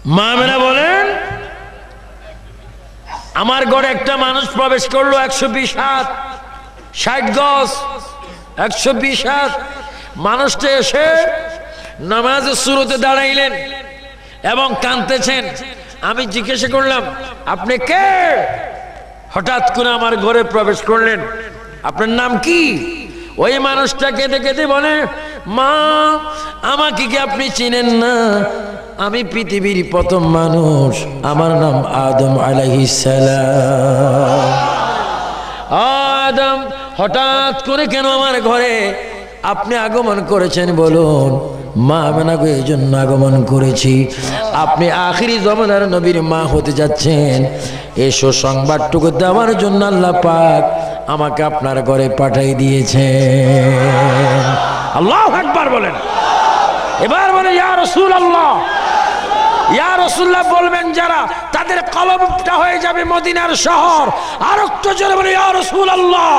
মা মেরা বলেন আমার ঘরে একটা মানুষ প্রবেশ করলো 120 হাত 60 গজ 120 হাত। মানুষটা এসে নামাজের শুরুতে দাঁড়াইলেন এবং কাঁদতেছেন। আমি জিজ্ঞাসা করলাম আপনি কে? হঠাৎ করে আমার ঘরে প্রবেশ করলেন, আপনার নাম কি? ওই মানুষটা কেঁদে কেঁদে বলে মা আমাকে কি আপনি চিনেন না? আমি পৃথিবীর প্রথম মানুষ, আমার নাম আদম আলাইহিস সালাম। আদম হঠাৎ করে কেন আমার ঘরে আপনি আগমন করেছেন বলুন? মা আমেনাকে এই জন্য আগমন করেছি, আপনি আখিরি জমানার নবীর মা হতে যাচ্ছেন, এসো সংবাদটুকু দেওয়ার জন্য আল্লাহ পাক আমাকে আপনার ঘরে পাঠাই দিয়েছেন। আল্লাহু আকবার বলেন। এবার বলে ইয়া রাসূলুল্লাহ, ইয়া রাসূলুল্লাহ বলবেন যারা, তাদের কলবটা হয়ে যাবে মদিনার শহর। আর একটু জোরে বলে ইয়া রাসূলুল্লাহ।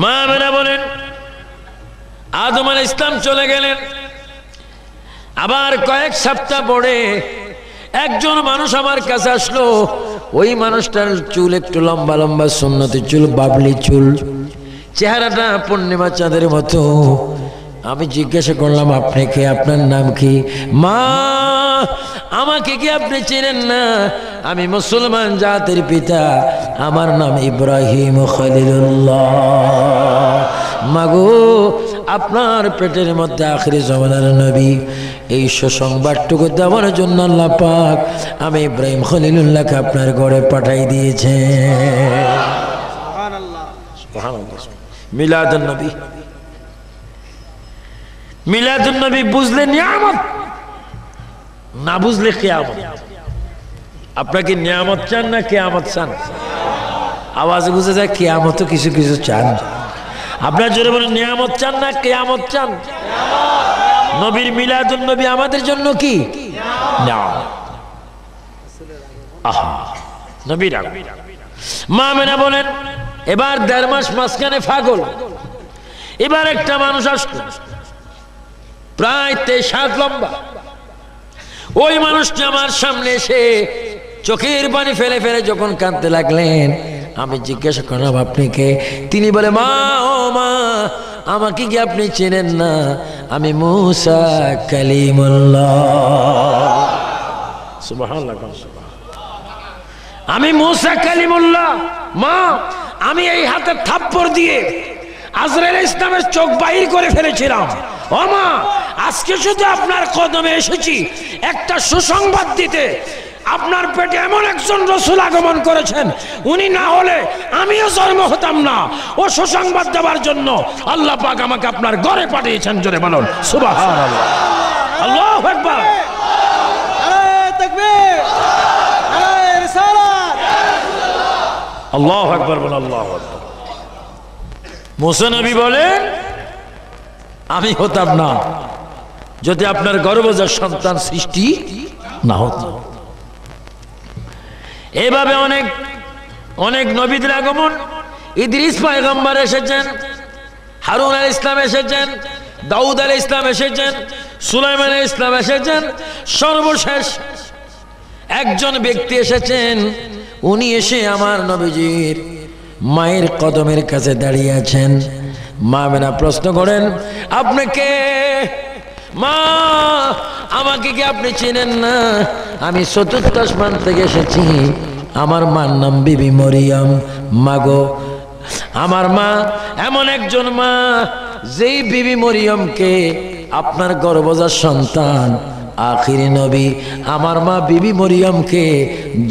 মা মেরা বলেন আদম আলাইহিস সালাম চলে গেলেন। আবার কয়েক সপ্তাহ পরে একজন মানুষ আমার কাছে আসলো। ওই মানুষটার চুল একটু লম্বা লম্বা সুন্নতি চুল, বাবলি চুল, চেহারাটা পূর্ণিমা চাঁদের মতো। আমি জিজ্ঞাসা করলাম আপনি কে, আপনার নাম কি? মা আমাকে কি আপনি চেনেন না? আমি মুসলমান জাতির পিতা, আমার নাম ইব্রাহিম খলিলুল্লাহ। মাগো আপনার পেটের মধ্যে আখিরি জমানার নবী, এই সুসংবাদটুকু দেওয়ার জন্য আল্লাহ পাক আমি ইব্রাহিম খলিলুল্লাহকে আপনার ঘরে পাঠাই দিয়েছে। সুবহানাল্লাহ সুবহানাল্লাহ। মিলাদুন নবী, মিলাদুন নবী বুঝলে নিয়ামত, না বুঝলে কিয়ামত। আপনাকে নিয়ামত চান না কিয়ামত চান? আওয়াজে বুঝে যায় কিয়ামত কিছু কিছু চান। আপনার জোরে বলেন নিয়ামত চান না কিয়ামত চান? নবীর মিলাদুন নবী আমাদের জন্য কি নিয়ামত। আহা নবীর আগমন। মা মেনা বলেন এবার 1.5 মাস মাঝখানে ফাগল। এবার একটা মানুষ আসলো প্রায় 23 হাত লম্বা। ওই মানুষটা আমার সামনে এসে চোখের পানি ফেলে ফেলে যখন কাঁদতে লাগলেন, আমি জিজ্ঞাসা করলাম আপনি কে? তিনি বলে মা ও মা আমাকে কি আপনি চেনেন না? আমি মুসা কালিমুল্লাহ। সুবহানাল্লাহ। আমি মুসা কালিমুল্লাহ। মা আমি এই হাতে থাপ্পড় দিয়ে আজরাইল ইসলামের চোখ বাহির করে ফেলেছিলাম। ও মা আজকে শুধু আপনার কদমে এসেছি একটা সুসংবাদ দিতে। আপনার পেটে এমন একজন রাসূল আগমন করেছেন, উনি না হলে আমিও জন্ম হতাম না। ও সুসংবাদ দেওয়ার জন্য আল্লাহ পাক আমাকে আপনার ঘরে পাঠিয়েছেন। জোরে বলুন সুবহানাল্লাহ। আল্লাহু আকবার। নারে তাকবীর, নারে রিসালাত। আল্লাহু আকবার বলুন। আল্লাহু আকবার। মুসা নবী বলেন আমি হতাম না যদি আপনার গর্ভজাত সন্তান সৃষ্টি না হতো। এভাবে অনেক অনেক নবীদের আগমন। ইদ্রিস পয়গম্বর এসেছেন, হারুন আলাইহিস সালাম এসেছেন, দাউদ আলাইহিস সালাম এসেছেন, সুলাইমান আলাইহিস সালাম এসেছেন। সর্বশেষ একজন ব্যক্তি এসেছেন, উনি এসে আমার নবীজির মায়ের কদমের কাছে দাঁড়িয়ে আছেন। মা মেনা প্রশ্ন করেন আপনি কে? মা আমাকে কি আপনি চিনেন না? আমি চতুর্থ আসমান থেকে এসেছি, আমার মার নাম বিবি মরিয়ম। মাগো আমার মা এমন একজন মা যেই বিবি মরিয়মকে আপনার গর্ভজাত সন্তান আখিরি নবী আমার মা বিবি মরিয়মকে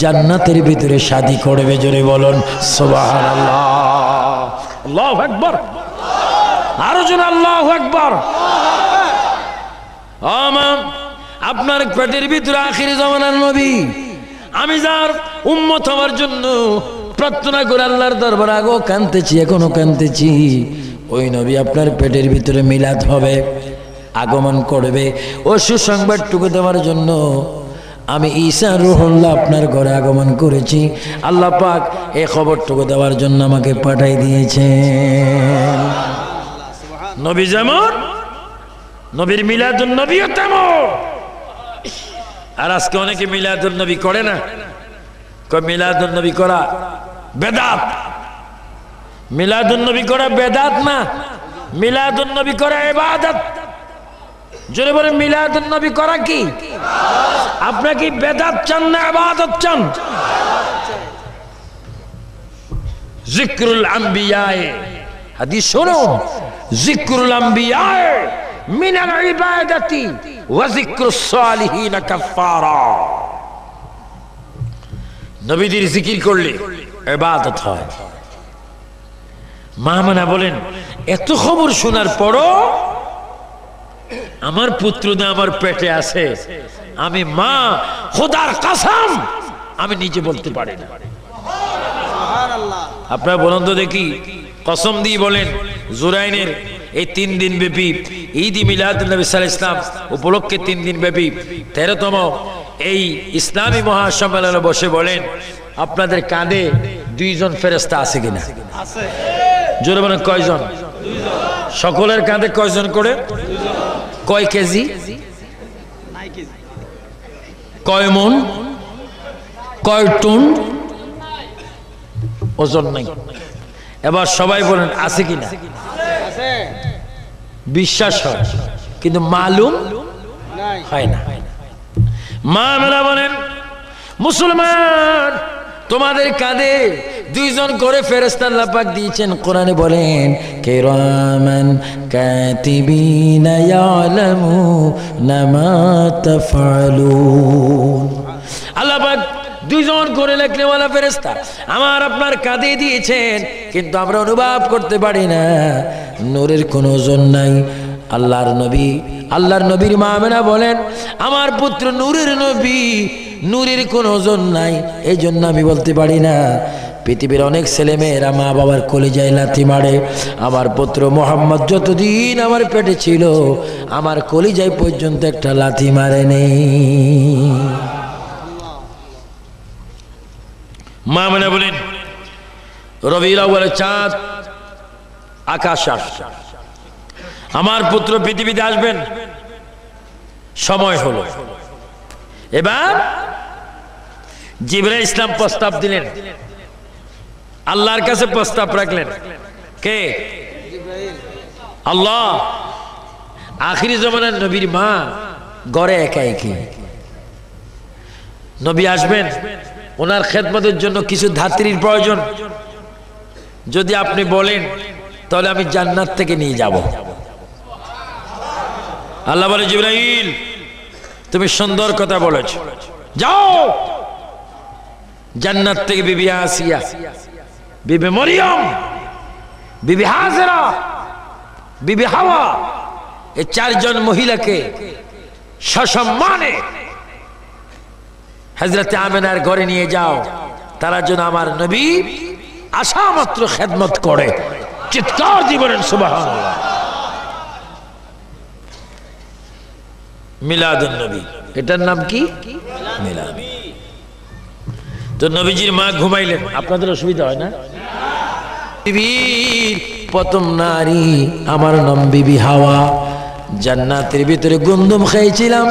জান্নাতের ভিতরে শাদী করবে। জোরে বলুন সুবহানাল্লাহ। আল্লাহু আকবার। আরো জোরে আল্লাহু আকবার। আপনার পেটের ভিতরে আখিরি জামানার নবী, আমি যার উম্মত হওয়ার জন্য প্রার্থনা করে আল্লাহর দরবারে আগেও কাঁদতেছি, এখনো কাঁদতেছি। ওই নবী আপনার পেটের ভিতরে মিলাদ হবে, আগমন করবে। ও সুসংবাদটুকু দেওয়ার জন্য আমি ঈসা রূহুল্লাহ আপনার ঘরে আগমন করেছি। আল্লাহ পাক এই খবরটুকু দেওয়ার জন্য আমাকে পাঠাই দিয়েছেন। নবী যেমন নবীর মিলাদুন নবীও তেমন। আর আজকে অনেকে মিলাদুন নবী করে না, কয় মিলাদুন নবী করা বেদাত। মিলাদুন নবী করা বেদাত না, মিলাদুন নবী করা ইবাদত। জোরে বলে মিলাদুন নবী করা কি? আপনারা কি বেদাত চান না ইবাদত চান? জিকরুল আম্বিয়ায়ে, হাদিস শুনুন, জিকরুল আম্বিয়ায়ে মিনাল ইবাদাতি ওয়া জিকরুস সালিহিন কাফারা। নবীদের জিকির করলে ইবাদত হয়। মা মানা বলেন, এত খবর শোনার পরও আমার পুত্রদা আমার পেটে আছে, আমি মা খোদার কসম আমি নিজে বলতে পারি না। আপনারা বলুন তো দেখি, কসম দিয়ে বলেন, জুরাইনের এই 3 দিন ব্যাপী ঈদ মিলাদুন নবী সাল্লাল্লাহু আলাইহি ওয়াসাল্লাম উপলক্ষে 3 দিন ব্যাপী 13তম এই ইসলামী মহাসম্মেলনে বসে বলেন, আপনাদের কাঁধে 2 জন ফেরেশতা আছে কিনা? আছে। জোরে বলেন কয়জন? 2 জন। সকলের কাঁধে কয়জন করে? 2 জন। কয় কেজি? 9 কেজি। কয় মন? কয় টন? ওজন নাই। এবার সবাই বলেন আছে কিনা? আছে। বিশ্বাস হয় কিন্তু মালুম হয় না। মা মেলা বলেন, মুসলমান তোমাদের কাঁধে 2 জন করে ফেরেশতা আল্লাহ পাক দিয়েছেন। কোরআনে বলেন, কিরামান কাতিবিনা ইয়ালামুনা মা তাফআলুন। আল্লাহ পাক 2 জন করে লেখনেওয়ালা ফেরেশতা আমার আপনার কাঁধে দিয়েছেন, কিন্তু আমরা অনুভব করতে পারি না। নূরের কোনো ওজন নাই। আল্লাহর নবীর মা আমেনা বলেন, আমার পুত্র নূরের নবী, নূরের কোনো ওজন নাই, এই জন্য আমি বলতে পারি না। পৃথিবীর অনেক ছেলে মেয়েরা মা বাবার কলিজায় লাথি মারে, আমার পুত্র মোহাম্মদ যতদিন আমার পেটে ছিল আমার কলিজায় পর্যন্ত একটা লাথি মারেনি। মা মানে বলেন, রবিউল আউয়ালে চাঁদ আকাশ আসছে, আমার পুত্র পৃথিবীতে আসবেন, সময় হলো। এবার জিবরাইল ইসলাম প্রস্তাব দিলেন, আল্লাহর কাছে প্রস্তাব রাখলেন। কে? আল্লাহ। আখিরি জামানার নবীর মা ঘরে একা একি, নবী আসবেন, ওনার খেদমতের জন্য কিছু ধাত্রীর প্রয়োজন। যদি আপনি বলেন তাহলে আমি জান্নাত থেকে নিয়ে যাব। আল্লাহ বলে, জিবরাইল তুমি সুন্দর কথা বলেছ, যাও জান্নাত থেকে বিবি আসিয়া, বিবি মরিয়ম, বিবি হাজেরা, বিবি হাওয়া, এই 4 জন মহিলাকে সসম্মানে হযরতে আমেনার ঘরে নিয়ে যাও। তারা যেন আমার নবী আসা মাত্র খেদমত করে। চিৎকার দিয়ে বলেন সুবহানাল্লাহ। মিলাদুন নবী, এটার নাম কি? মিলাদ। তো নবীজির মা ঘুমাইলেন, আপনাদের অসুবিধা হয় না? পৃথিবীর প্রথম নারী, আমার নাম বিবি হাওয়া। জান্নাতের ভিতরে গন্ধম খাইছিলাম,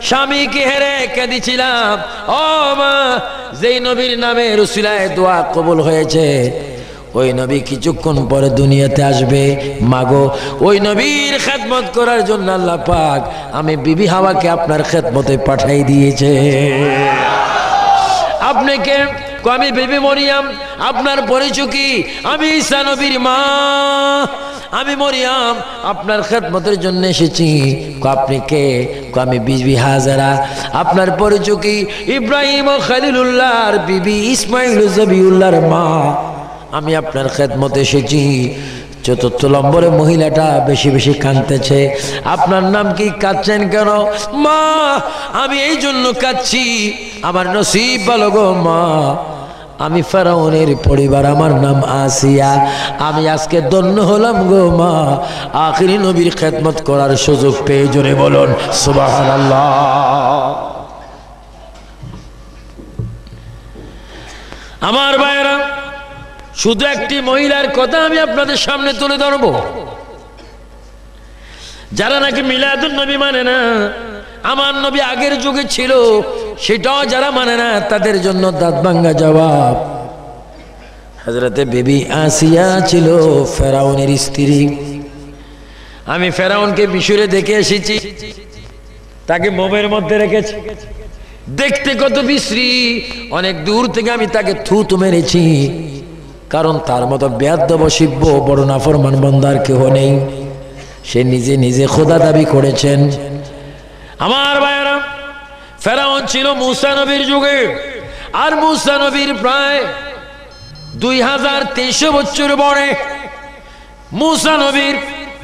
স্বামীকে হেরে কেঁদেছিলাম। ও মা, যেই নবীর নামে রসুলায় দোয়া কবুল হয়েছে, ওই নবী কিছুক্ষণ পরে দুনিয়াতে আসবে। মাগো, ওই নবীর খেদমত করার জন্য আল্লাহ পাক আমি বিবি হাওয়াকে আপনার খেদমতে পাঠাই দিয়েছে। আপনাকে আমি বিবি মরিয়াম, আপনার পরিচয় কি? আমি ঈসা নবীর মা, আমি মরিয়াম আপনার খেদমতের জন্য এসেছি। আপনি কে? আমি বিবি হাজেরা। আপনার পরিচয় কি? ইব্রাহিম ও খলিলুল্লাহর বিবি, ইসমাইল ও জবিউল্লাহর মা। আমি আপনার খেদমতে এসেছি। 4র্থ নম্বরে মহিলাটা বেশি বেশি কাঁদতেছে। আপনার নাম কি? কাঁদছেন কেন? মা, আমি এই জন্য কাঁদছি, আমার নসিব ভালো গো মা, আমি ফেরাউনের পরিবার, আমার নাম আসিয়া, আমি আজকে ধন্য হলাম গো মা, আখিরি নবীর খেদমত করার সুযোগ পেয়ে। জোরে বলুন সুবহানাল্লাহ। আমার ভাইয়েরা, শুধু একটি মহিলার কথা আমি আপনাদের সামনে তুলে ধরব। যারা নাকি মিলাদুন নবী মানে না, আমার নবী আগের যুগে ছিল সেটাও যারা মানে না, তাদের জন্য দাঁত ভাঙ্গা জবাব। হযরতে বিবি আসিয়া ছিল ফেরাউনের স্ত্রী। আমি ফেরাউনকে মিশরে দেখে এসেছি, তাকে মোমের মধ্যে রেখেছি, দেখতে কত বিশ্রী। অনেক দূর থেকে আমি তাকে থুতু মেরেছি, কারণ তার মতো বেয়াদব অসভ্য বড় নাফরমান বান্দার কেহ নেই। সে নিজে নিজে খোদা দাবি করেছেন। আমার ভাইয়েরা, ফেরাউন ছিল মূসা নবীর যুগে, আর মূসা নবীর প্রায় 2300 বছর পরে, মূসা নবীর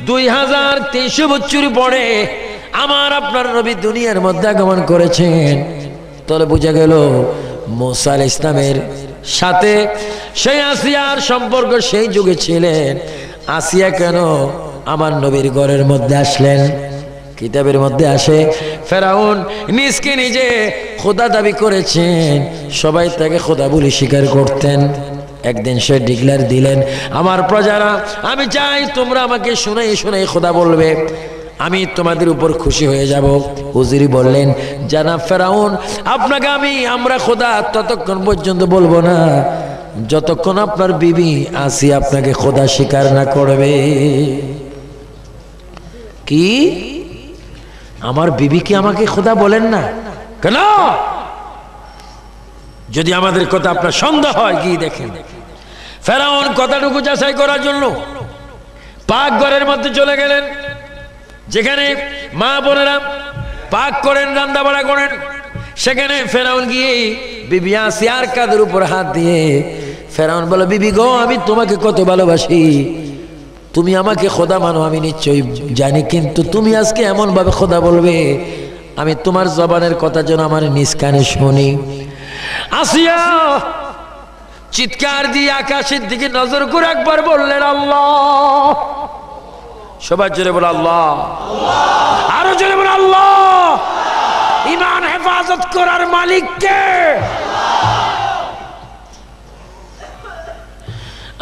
2300 বছর পরে আমার আপনার নবী দুনিয়ার মধ্যে আগমন করেছেন। তাহলে বোঝা গেল মূসা আলাইহিস সালামের সাথে সেই আসিয়ার সম্পর্ক সেই যুগে ছিলেন। আসিয়া কেন আমার নবীর ঘরের মধ্যে আসলেন? কিতাবের মধ্যে আসে ফেরাউন নিজকে নিজে খোদা দাবি করেছেন, সবাই তাকে খোদা বলে স্বীকার করতেন। একদিন সে ডিক্লেয়ার দিলেন, আমার প্রজারা, আমি চাই তোমরা আমাকে শুনাই শুনাই খোদা বলবে, আমি তোমাদের উপর খুশি হয়ে যাব। হুজুরি বললেন, জানাব ফেরাউন, আপনাকে আমরা খোদা ততক্ষণ পর্যন্ত বলবো না যতক্ষণ আপনার বিবি আসি আপনাকে খোদা স্বীকার না করবে। কি? আমার বিবি কি আমাকে খোদা বলেন না কেন? যদি আমাদের কথা আপনার সন্দেহ হয়, কি দেখেন। ফেরাউন কথাটুকু যাচাই করার জন্য পাক ঘরের মধ্যে চলে গেলেন, যেখানে মা বোনেরা পাক করেন, রান্না বাড়া করেন। সেখানে ফেরাউন গিয়ে বিবি আসিয়ার কাঁধের উপর হাত দিয়ে ফেরাউন বলে, বিবি গো, আমি তোমাকে কত ভালোবাসি, তুমি আমাকে খোদা মানো আমি নিশ্চয়ই জানি, কিন্তু তুমি আজকে এমন ভাবে খোদা বলবে, আমি তোমার জবানের কথা যেন আমার নিজ কানে শুনি। আসিয়া চিৎকার দিয়ে আকাশের দিকে নজর করে একবার বললেন, আল্লাহ। সবার জোরে বলে আল্লাহ, আরো জোরে বলে আল্লাহ। ঈমান হেফাজত করার মালিক কে?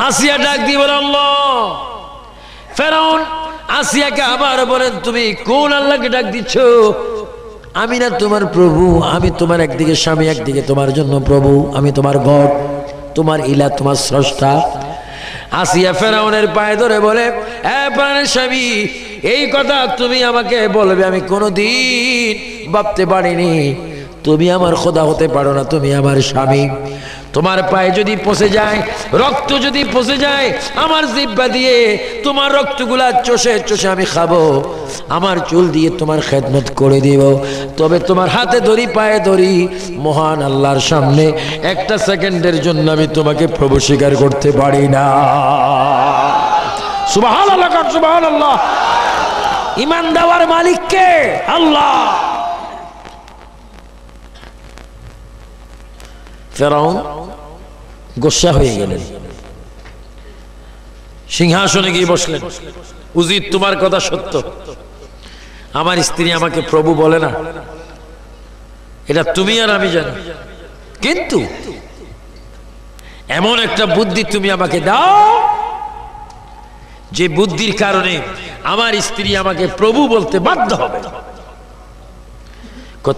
আসিয়া ডাক দিয়ে বলে আল্লাহ। ফেরাউন আসিয়াকে আবার বলেন, তুমি কোন আল্লাহকে ডাক দিচ্ছ? আমি না তোমার প্রভু, আমি তোমার একদিকে স্বামী, একদিকে তোমার জন্য প্রভু, আমি তোমার গড, তোমার ইলা, তোমার স্রষ্টা। আসিয়া ফেরাউনের পায়ে ধরে বলে, এ প্রাণের স্বামী, এই কথা তুমি আমাকে বলবে আমি কোনোদিন ভাবতে পারিনি। তুমি আমার খোদা হতে পারো না, তুমি আমার স্বামী। তোমার পায়ে যদি পচে যায়, রক্ত যদি পচে যায় আমার জিহ্বা দিয়ে, তোমার রক্তগুলা চষে চষে আমি খাবো, আমার চুল দিয়ে তোমার খেদমত করে দিব, তবে তোমার হাতে ধরি, পায়ে ধরি, মহান আল্লাহর সামনে একটা সেকেন্ডের জন্য আমি তোমাকে প্রভু স্বীকার করতে পারি না। সুবহানাল্লাহ, সুবহানাল্লাহ। ঈমান দেওয়ার মালিক কে? আল্লাহ। ফেরাউন গোসা হয়ে গেলেন, সিংহাসনে গিয়ে বসলেন। উজির, তোমার কথা সত্য, আমার স্ত্রী আমাকে প্রভু বলে না, এটা তুমি আর আমি জানি, কিন্তু এমন একটা বুদ্ধি তুমি আমাকে দাও যে বুদ্ধির কারণে আমার স্ত্রী আমাকে প্রভু বলতে বাধ্য হবে।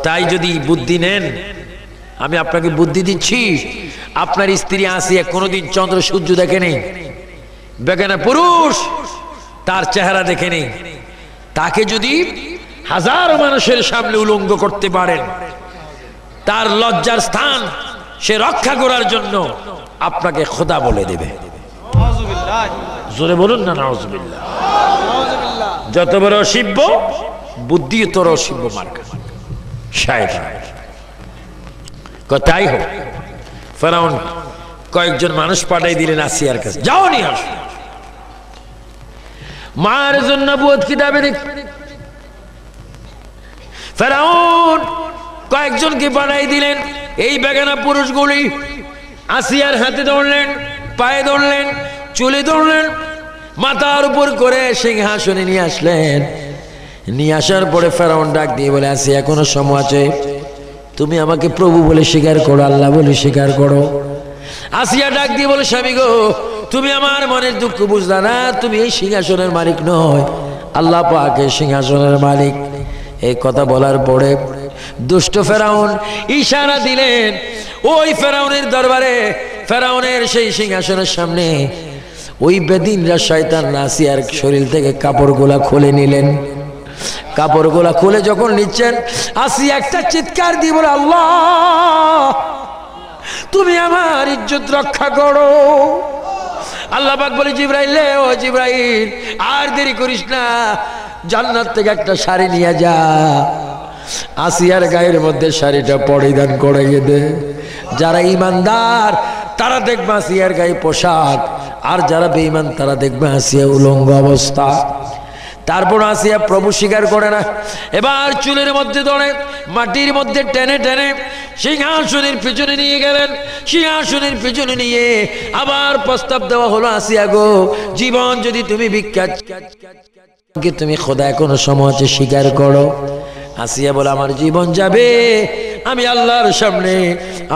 তাই যদি বুদ্ধি নেন, আমি আপনাকে বুদ্ধি দিচ্ছি। আপনার স্ত্রী আসিয়া কোনোদিন চন্দ্র সূর্য দেখেনি, বেগানা পুরুষ তার চেহারা দেখেনি। তাকে যদি হাজারো মানুষের সামনে উলঙ্গ করতে পারেন, তার লজ্জার স্থান সে রক্ষা করার জন্য আপনাকে খোদা বলে দেবে। জোরে বলুন না, নাউজুবিল্লাহ। যত বড় অসভ্য বুদ্ধি, তোর অসভ্য মার্কা শয়তান। কথাই হোক, ফেরাউন কয়েকজন মানুষ পাঠাই দিলেন আসিয়ার কাছে, যাও নিয়ে আসো। মায়ের জন্য নবুয়ত কিতাবে দেখ, ফেরাউন কয়েকজনকে পাঠাই দিলেন। এই বেগানা পুরুষগুলি আসিয়ার হাতে ধরলেন, পায়ে ধরলেন, চুলে ধরলেন, মাথার উপর করে সিংহাসনে নিয়ে আসলেন। নিয়ে আসার পরে ফেরাউন ডাক দিয়ে বলে, আসিয়া এখনো সময় আছে, তুমি আমাকে প্রভু বলে স্বীকার করো, আল্লাহ বলে স্বীকার করো। আসিয়া ডাক দিয়ে বলে, স্বামী গো, তুমি আমার মনের দুঃখ বুঝলা না, তুমি এই সিংহাসনের মালিক নয়, আল্লাহ পাক সিংহাসনের মালিক। এই কথা বলার পরে দুষ্ট ফেরাউন ইশারা দিলেন ওই ফেরাউনের দরবারে, ফেরাউনের সেই সিংহাসনের সামনে ওই বেদিনরা শয়তান আসিয়ার শরীর থেকে কাপড়গুলা খুলে নিলেন। কাপড়গুলা খুলে যখন নিচ্ছেন, আসিয়া একটা চিৎকার দিয়ে বলে, আল্লাহ তুমি আমার ইজ্জত রক্ষা করো। আল্লাহ পাক বলে, জিবরাইল, ও জিবরাইল, আর দেরি করিস না, জান্নাত থেকে একটা শাড়ি নিয়ে যা, আসিয়ার গায়ের মধ্যে শাড়িটা পরিধান করাইয়ে দে। যারা ইমানদার তারা দেখবে আসিয়ার গায়ে পোশাক, আর যারা বেঈমান তারা দেখবে আসিয়া উলঙ্গ অবস্থা। তারপর আসিয়া প্রভু স্বীকার করে না, এবার চুলের মধ্যে ধরে মাটির মধ্যে টেনে টেনে সিংহাসনের পিছনে নিয়ে গেলেন। সিংহাসনের পিছনে নিয়ে আবার প্রস্তাব দেওয়া হলো, আসিয়া গো, জীবন যদি তুমি ভিক্ষা তুমি খোদা কোনো সময় আছে স্বীকার করো। আসিয়া বলে, আমার জীবন যাবে, আমি আল্লাহর সামনে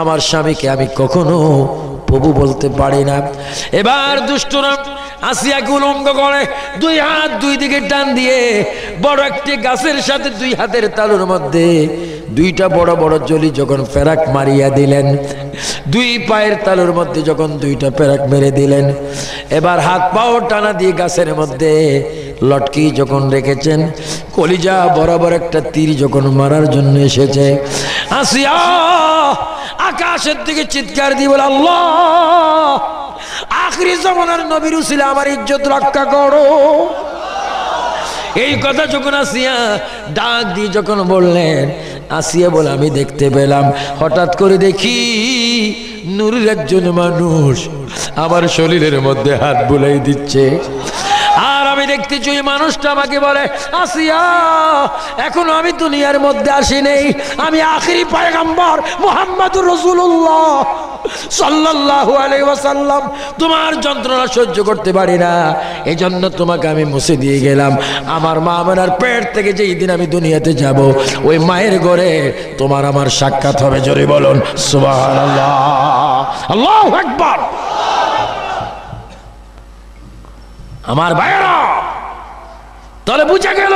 আমার স্বামীকে আমি কখনো প্রভু বলতে পারি না। এবার দুষ্টরা আসিয়াকে উলঙ্গ করে, দুই হাত দুই দিকে টান দিয়ে বড় একটি গাছের সাথে দুই হাতের তালুর মধ্যে দুইটা বড় বড় জলি যখন ফেরাক মারিয়া দিলেন, দুই পায়ের তালুর মধ্যে যখন দুইটা ফেরাক মেরে দিলেন, এবার হাত পাও টানা দিয়ে গাছের মধ্যে লটকি যখন রেখেছেন, কলিজা বরাবর একটা তীর যখন মারার জন্য এসেছে, আসিয়া আকাশের দিকে চিৎকার দিয়ে বলে, আল্লাহ আখিরি জামানার নবীর উসিলা আমার ইজ্জত রক্ষা করো। এই কথা যখন আসিয়া ডাক দিয়ে যখন বললেন, আসিয়া বলে, আমি দেখতে পেলাম, হঠাৎ করে দেখি নূরের একজন মানুষ আমার শরীরের মধ্যে হাত বুলাই দিচ্ছে। আর আমি দেখতেছি ওই মানুষটা আমাকে বলে, আসিয়া এখনো আমি দুনিয়ার মধ্যে আসি নেই, আমি আখিরি পয়গম্বর মুহাম্মদুর রাসূলুল্লাহ সাল্লাল্লাহু আলাইহি ওয়াসাল্লাম, তোমার যন্ত্রণা সহ্য করতে পারি না, এই জন্য তোমাকে আমি মুছে দিয়ে গেলাম। আমার মা আমেনার পেট থেকে যেই দিন আমি দুনিয়াতে যাব, ওই মায়ের ঘরে তোমার আমার সাক্ষাৎ হবে। জোরে বলুন সুবহানাল্লাহ, আল্লাহু আকবার। আমার ভাইয়েরা, তাহলে বুঝা গেল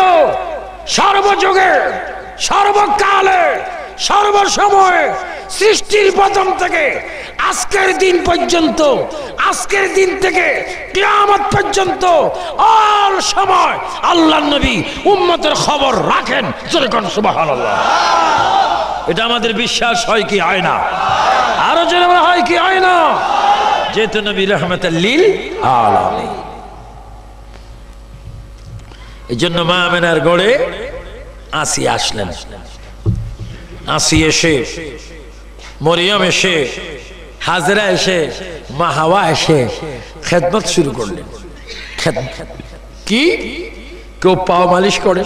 সর্বযুগে সর্বকালে সর্বসময়ে সৃষ্টির প্রথম থেকে আজকের দিন পর্যন্ত, আজকের দিন থেকে কিয়ামত পর্যন্ত অল সময় আল্লাহর নবী উম্মতের খবর রাখেন। জোরে কোন সুবহানাল্লাহ। এটা আমাদের বিশ্বাস হয় কি হয় না? আরো জোরে হয় কি হয় না? যেহেতু নবী রাহমাতাল লিল আলামিন। এই জন্য মা আমেনার গড়ে আসিয়া আসলেন। আসিয়া এসে, মরিয়ম এসে, হাজরা এসে, মা হাওয়া এসে খেদমত শুরু করলেন। কি? কেউ পাও মালিশ করে,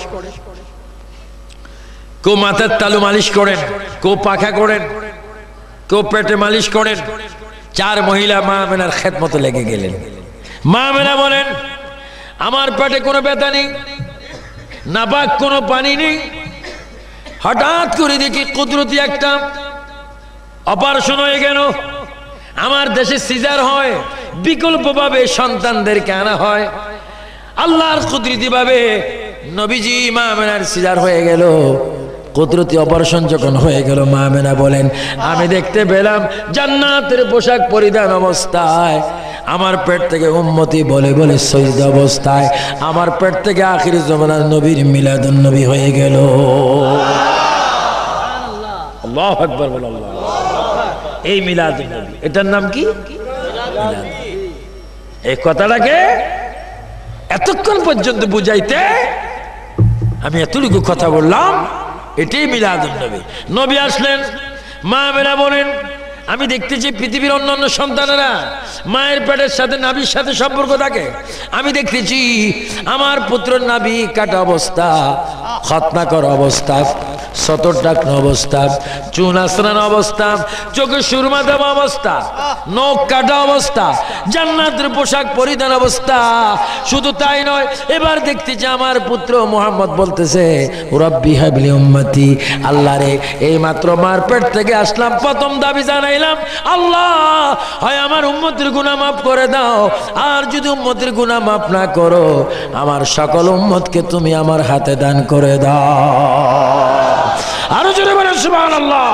কেউ মাথার তালু মালিশ করেন, কেউ পাখা করেন, কেউ পেটে মালিশ করেন। চার মহিলা মা আমেনার খেদমতে লেগে গেলেন। মা আমেনা বলেন, আমার পেটে কোনো ব্যথা নেই, নাপাক কোনো পানি নেই, হঠাৎ করে দেখি কুদরতি একটা অপারেশন হয়ে গেল। আমার দেশে সিজার হয়, বিকল্পভাবে সন্তানদেরকে আনা হয়। আল্লাহর কুদরতি ভাবে নবীজি মা আমেনার সিজার হয়ে গেল। কুদরতি অপারেশন যখন হয়ে গেল, মা আমেনা বলেন, আমি দেখতে পেলাম জান্নাতের পোশাক পরিধান অবস্থায় আমার পেট থেকে উম্মতি বলে বলে সজদা অবস্থায় আমার পেট থেকে আখিরি জামানার নবীর মিলাদুন নবী হয়ে গেল। আল্লাহু আকবার বল। আল্লাহ, এই মিলাদুন নবী, এটার নাম কি? এই কথাটাকে এতক্ষণ পর্যন্ত বুঝাইতে আমি এতটুকু কথা বললাম, এটাই মিলাদুন নবী। নবী আসলেন, মা আমেনা বলেন, আমি দেখতেছি পৃথিবীর অন্যান্য সন্তানেরা মায়ের পেটের সাথে নাভির সাথে সম্পর্ক থাকে। আমি দেখতেছি আমার পুত্র নাভি কাটা অবস্থা, খতনা করা অবস্থা, সতর টাকনো অবস্থা, চুন আশ্রানো অবস্থা, চোখে সুরমা দেওয়া অবস্থা, নখ কাটা অবস্থা, জান্নাতের পোশাক পরিধান অবস্থা। শুধু তাই নয়, এবার দেখতেছি আমার পুত্র মুহাম্মদ বলতেছে রব্বি হাবলি উম্মতি, আল্লাহ রে এই মাত্র মার পেট থেকে আসলাম, প্রথম দাবি জানাইলাম আল্লাহ হয় আমার উম্মতের গুনাহ মাফ করে দাও, আর যদি উম্মতের গুনাহ মাফ না করো আমার সকল উম্মতকে তুমি আমার হাতে দান করে দাও। আরো জোরে বলেন সুবহানাল্লাহ।